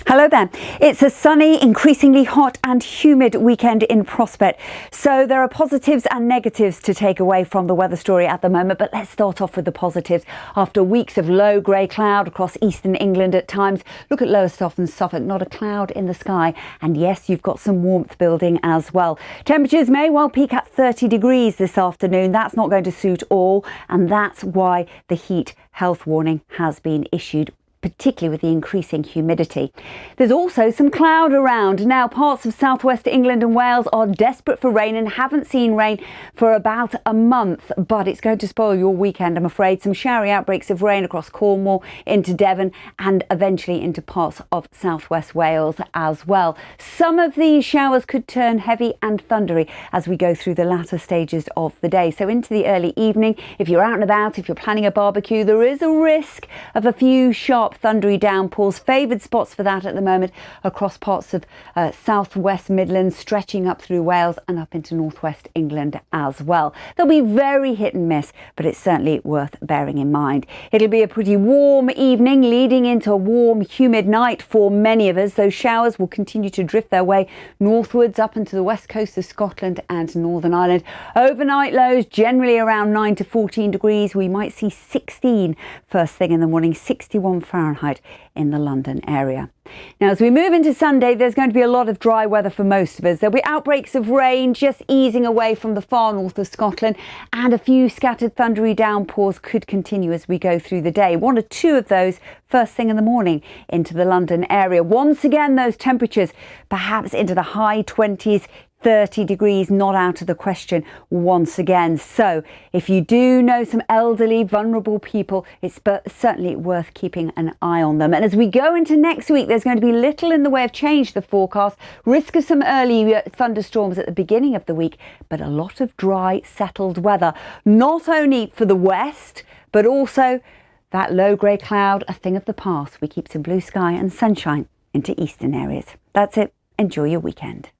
Hello there. It's a sunny, increasingly hot and humid weekend in prospect. So there are positives and negatives to take away from the weather story at the moment. But let's start off with the positives. After weeks of low grey cloud across eastern England at times, look at Lowestoft and Suffolk, not a cloud in the sky. And yes, you've got some warmth building as well. Temperatures may well peak at 30 degrees this afternoon. That's not going to suit all. And that's why the heat health warning has been issued, particularly with the increasing humidity. There's also some cloud around. Now, parts of southwest England and Wales are desperate for rain and haven't seen rain for about a month, but it's going to spoil your weekend, I'm afraid. Some showery outbreaks of rain across Cornwall into Devon and eventually into parts of southwest Wales as well. Some of these showers could turn heavy and thundery as we go through the latter stages of the day. So into the early evening, if you're out and about, if you're planning a barbecue, there is a risk of a few sharp thundery downpours. Favoured spots for that at the moment across parts of southwest Midlands, stretching up through Wales and up into northwest England as well. They'll be very hit and miss, but it's certainly worth bearing in mind. It'll be a pretty warm evening leading into a warm, humid night for many of us. Those showers will continue to drift their way northwards up into the west coast of Scotland and Northern Ireland. Overnight lows generally around 9 to 14 degrees. We might see 16 first thing in the morning, 61 Fahrenheit in the London area. Now, as we move into Sunday, there's going to be a lot of dry weather for most of us. There'll be outbreaks of rain just easing away from the far north of Scotland, and a few scattered thundery downpours could continue as we go through the day. One or two of those first thing in the morning into the London area. Once again, those temperatures perhaps into the high 20s. 30 degrees not out of the question once again. So if you do know some elderly, vulnerable people, it's certainly worth keeping an eye on them. And as we go into next week, there's going to be little in the way of change to the forecast. Risk of some early thunderstorms at the beginning of the week, but a lot of dry, settled weather, not only for the west, but also that low grey cloud, a thing of the past. We keep some blue sky and sunshine into eastern areas. That's it. Enjoy your weekend.